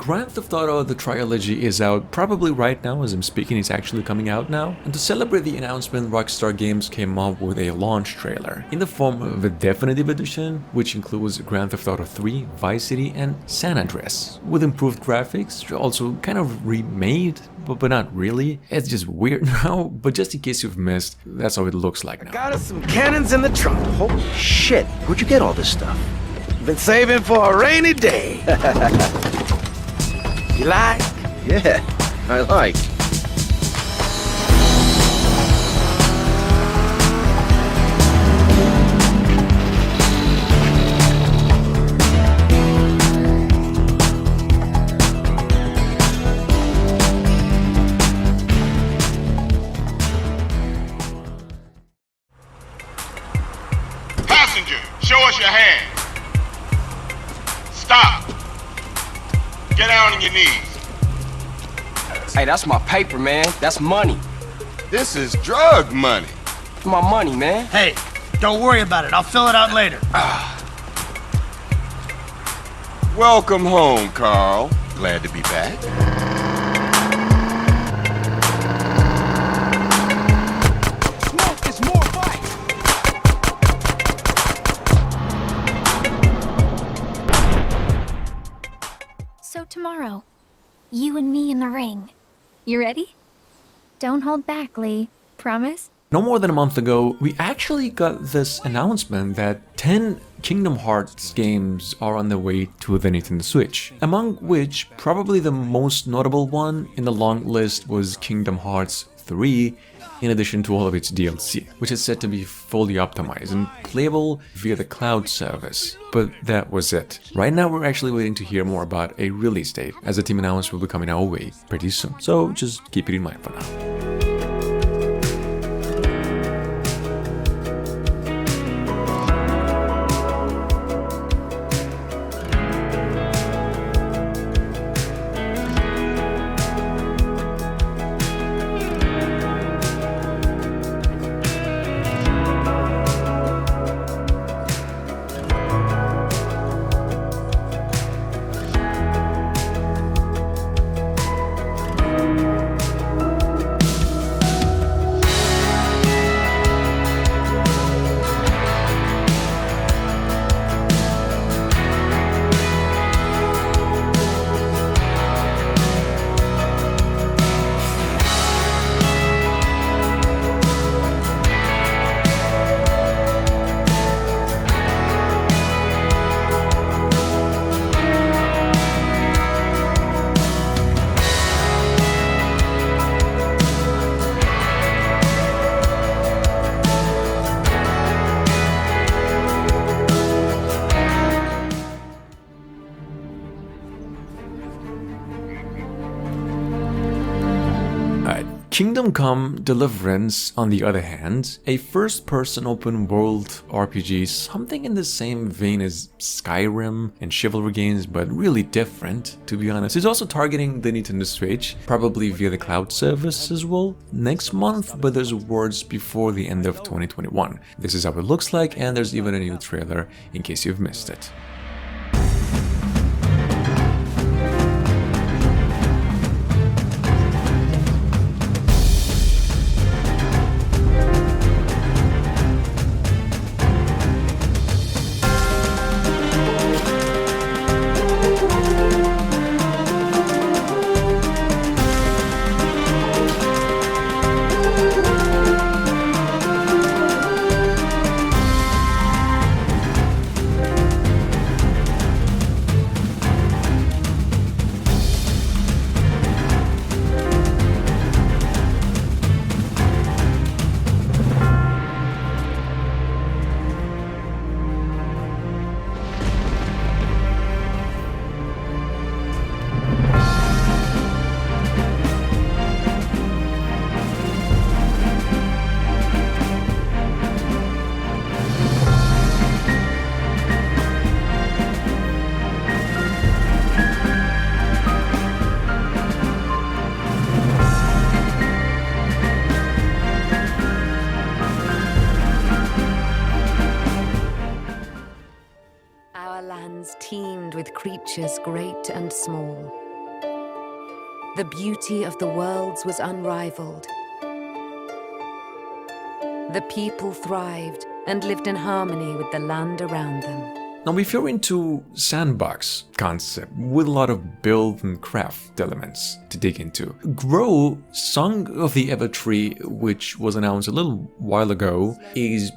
Grand Theft Auto the Trilogy is out probably right now as I'm speaking. It's actually coming out now. And to celebrate the announcement, Rockstar Games came up with a launch trailer in the form of a definitive edition, which includes Grand Theft Auto 3, Vice City, and San Andreas, with improved graphics, also kind of remade, but not really. It's just weird now, but just in case you've missed, that's how it looks like now. Got us some cannons in the trunk. Holy shit, where'd you get all this stuff? Been saving for a rainy day. You like? Yeah, I like. Passenger, show us your hand. Stop. Get down on your knees. Hey, that's my paper, man. That's money. This is drug money. My money, man. Hey, don't worry about it. I'll fill it out later. Welcome home, Carl. Glad to be back. Smoke is more fight. So tomorrow, you and me in the ring. You ready? Don't hold back, Lee. Promise? No more than a month ago, we actually got this announcement that 10 Kingdom Hearts games are on their way to the Nintendo Switch, among which probably the most notable one in the long list was Kingdom Hearts 3, in addition to all of its DLC, which is said to be fully optimized and playable via the cloud service. But that was it. Right now we're actually waiting to hear more about a release date, as the team announced will be coming our way pretty soon, so just keep it in mind for now. Kingdom Come Deliverance, on the other hand, a first-person open-world RPG, something in the same vein as Skyrim and Chivalry games, but really different, to be honest. It's also targeting the Nintendo Switch, probably via the cloud service as well, next month, but there's words before the end of 2021. This is how it looks like, and there's even a new trailer in case you've missed it. Teemed with creatures great and small, The beauty of the worlds was unrivaled. The people thrived and lived in harmony with the land around them. Now, if you're into sandbox concept with a lot of build and craft elements to dig into, Grow, Song of the Evertree, which was announced a little while ago, is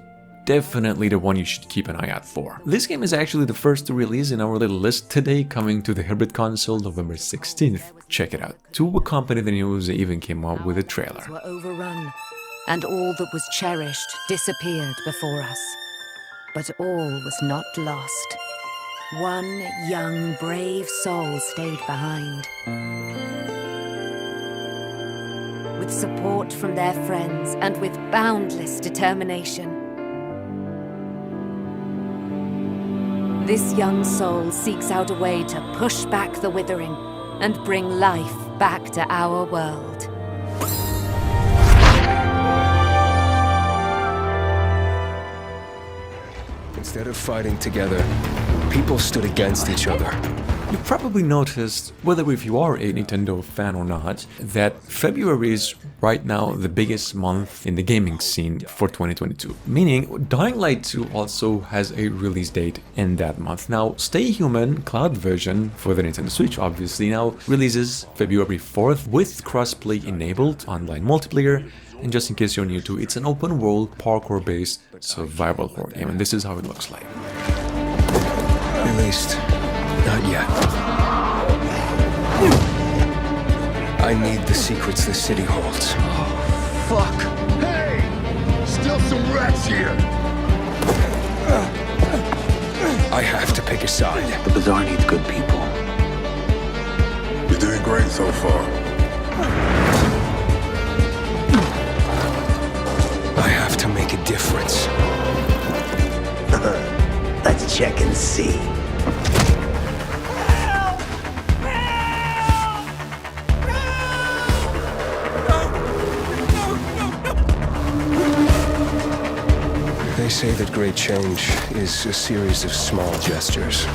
definitely the one you should keep an eye out for. This game is actually the first to release in our little list today, coming to the hybrid console November 16th. Check it out. To accompany the news, they even came out with a trailer. Were overrun, and all that was cherished disappeared before us. But all was not lost. One young, brave soul stayed behind. With support from their friends and with boundless determination, this young soul seeks out a way to push back the withering and bring life back to our world. Instead of fighting together, people stood against each other. You probably noticed, whether if you are a Nintendo fan or not, that February is right now the biggest month in the gaming scene for 2022. Meaning, Dying Light 2 also has a release date in that month. Now, Stay Human Cloud version for the Nintendo Switch obviously now releases February 4th with crossplay enabled online multiplayer. And just in case you're new to it, it's an open world parkour-based survival horror game, and this is how it looks like. Released. Not yet. I need the secrets the city holds. Fuck! Hey! Still some rats here! I have to pick a side. The bazaar needs good people. You're doing great so far. I have to make a difference. Let's check and see. They say that great change is a series of small gestures.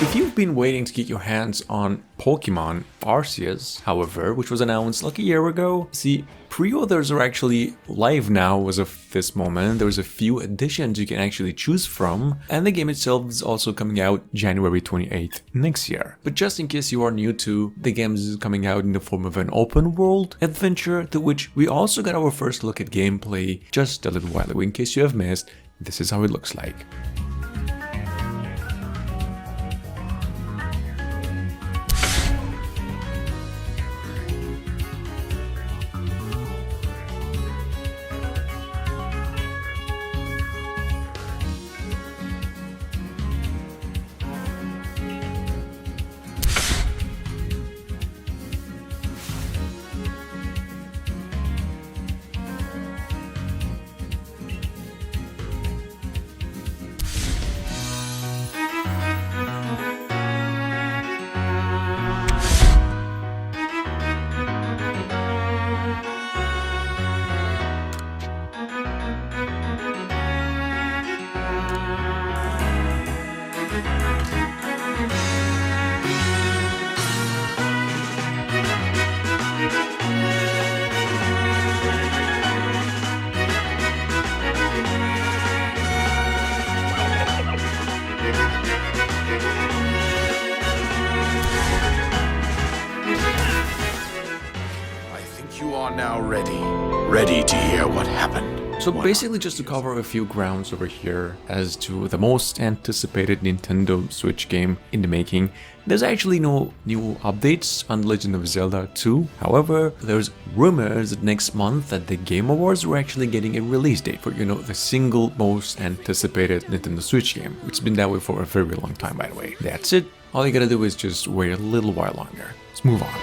If you've been waiting to get your hands on Pokemon Arceus, however, which was announced like a year ago, see, pre-orders are actually live now as of this moment. There's a few editions you can actually choose from, and the game itself is also coming out January 28th next year. But just in case you are new to, the game is coming out in the form of an open world adventure, to which we also got our first look at gameplay just a little while ago. In case you have missed, this is how it looks like. Now ready to hear what happened. So basically, just to cover a few grounds over here as to the most anticipated Nintendo Switch game in the making, there's actually no new updates on Legend of Zelda 2. However, there's rumors that next month at the Game Awards we're actually getting a release date for, the single most anticipated Nintendo Switch game, which has been that way for a very long time, by the way. That's it. All you gotta do is just wait a little while longer. Let's move on.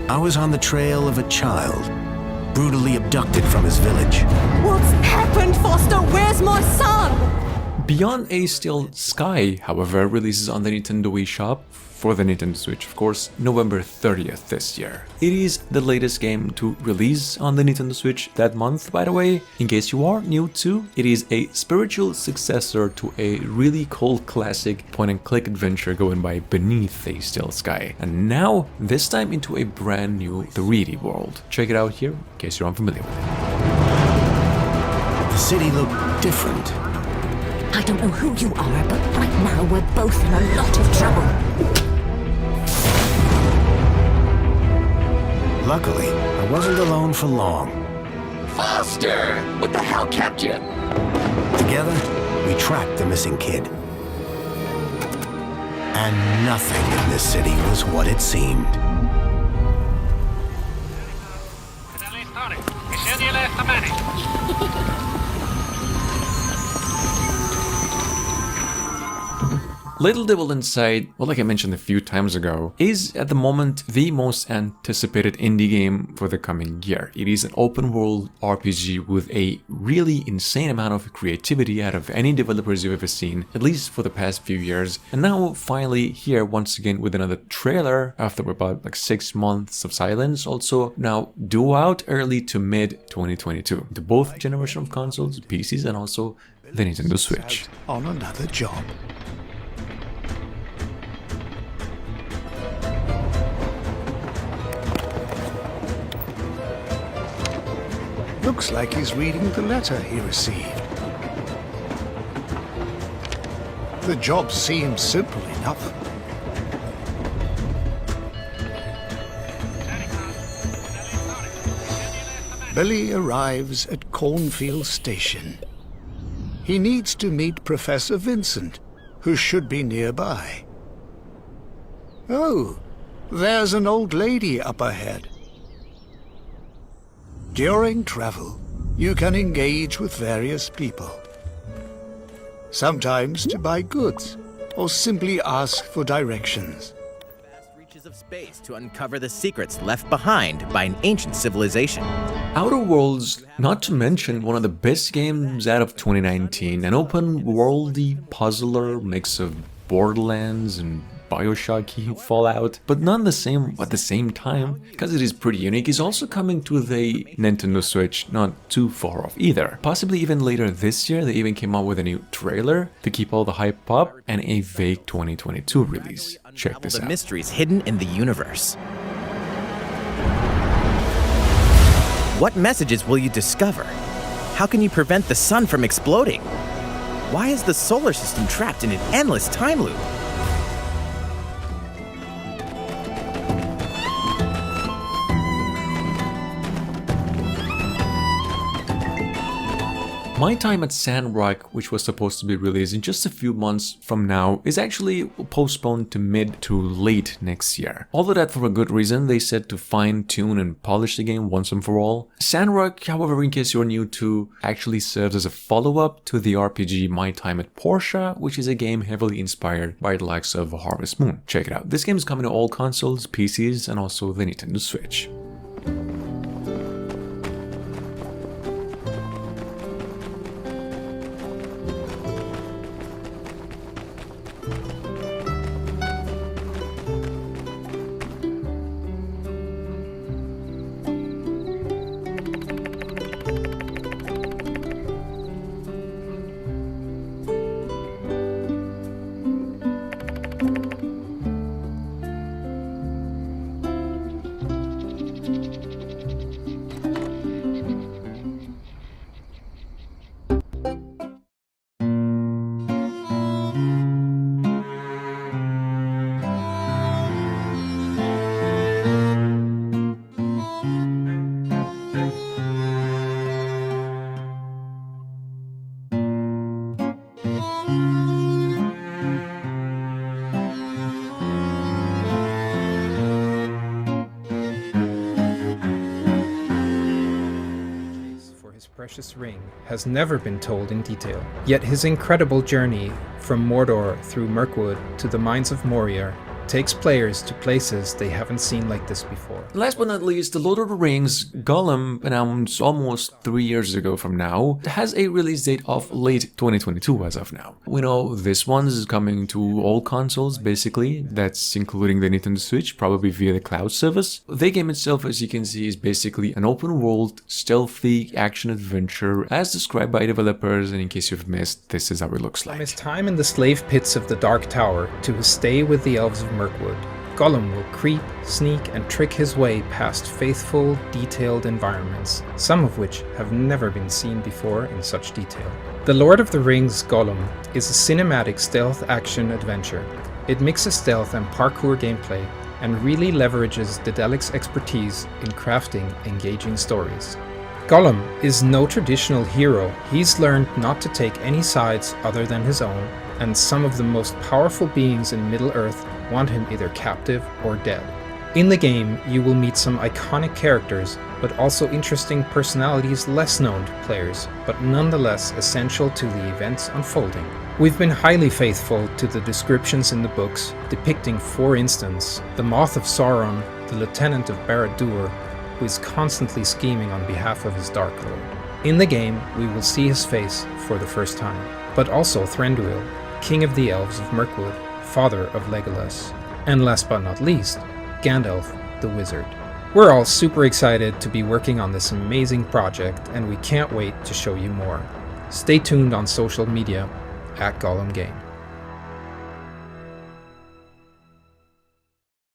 I was on the trail of a child, brutally abducted from his village. What's happened, Foster? Where's my son? Beyond a Still Sky, however, releases on the Nintendo Wii Shop, for the Nintendo Switch of course, November 30th this year. It is the latest game to release on the Nintendo Switch that month, by the way. In case you are new too, it is a spiritual successor to a really cool classic point-and-click adventure going by Beneath a Still Sky, and now this time into a brand new 3D world. Check it out here in case you're unfamiliar with it. The city looked different. I don't know who you are, but right now we're both in a lot of trouble. Luckily, I wasn't alone for long. Foster! What the hell kept you? Together, we tracked the missing kid. And nothing in this city was what it seemed. Little Devil Inside, well, like I mentioned a few times ago, is at the moment the most anticipated indie game for the coming year. It is an open world RPG with a really insane amount of creativity out of any developers you've ever seen, at least for the past few years. And now finally here once again with another trailer after about like 6 months of silence, also now due out early to mid 2022 to both generation of consoles, PCs, and also the Nintendo Switch. On another job. Looks like he's reading the letter he received. The job seems simple enough. Billy arrives at Cornfield Station. He needs to meet Professor Vincent, who should be nearby. Oh, there's an old lady up ahead. During travel, you can engage with various people. Sometimes to buy goods, or simply ask for directions. Vast reaches of space to uncover the secrets left behind by an ancient civilization. Outer Worlds, not to mention one of the best games out of 2019, an open-worldy puzzler mix of Borderlands and Bioshock Fallout, but none the same at the same time, because it is pretty unique, is also coming to the Nintendo Switch not too far off either. Possibly even later this year, they even came out with a new trailer to keep all the hype up and a vague 2022 release. Check this out. The mysteries hidden in the universe. What messages will you discover? How can you prevent the sun from exploding? Why is the solar system trapped in an endless time loop? My Time at Sandrock, which was supposed to be released in just a few months from now, is actually postponed to mid to late next year. All of that for a good reason. They said to fine-tune and polish the game once and for all. Sandrock, however, in case you're new to, actually serves as a follow-up to the RPG My Time at Portia, which is a game heavily inspired by the likes of Harvest Moon. Check it out. This game is coming to all consoles, PCs, and also the Nintendo Switch. Precious ring has never been told in detail. Yet his incredible journey from Mordor through Mirkwood to the mines of Moria takes players to places they haven't seen like this before. Last but not least, The Lord of the Rings Gollum, announced almost 3 years ago from now, has a release date of late 2022 as of now. We know this one is coming to all consoles basically, that's including the Nintendo Switch, probably via the cloud service. The game itself, as you can see, is basically an open world, stealthy action-adventure as described by developers, and in case you've missed, this is how it looks like. From his time in the slave pits of the Dark Tower to his stay with the Elves of Mirkwood, Gollum will creep, sneak, and trick his way past faithful, detailed environments, some of which have never been seen before in such detail. The Lord of the Rings Gollum is a cinematic stealth action adventure. It mixes stealth and parkour gameplay, and really leverages Daedelic's expertise in crafting engaging stories. Gollum is no traditional hero. He's learned not to take any sides other than his own, and some of the most powerful beings in Middle-earth want him either captive or dead. In the game, you will meet some iconic characters, but also interesting personalities less known to players, but nonetheless essential to the events unfolding. We've been highly faithful to the descriptions in the books, depicting, for instance, the Moth of Sauron, the Lieutenant of Barad-dûr, who is constantly scheming on behalf of his Dark Lord. In the game, we will see his face for the first time, but also Thranduil, King of the Elves of Mirkwood, father of Legolas, and last but not least, Gandalf the Wizard. We're all super excited to be working on this amazing project, and we can't wait to show you more. Stay tuned on social media @GollumGame.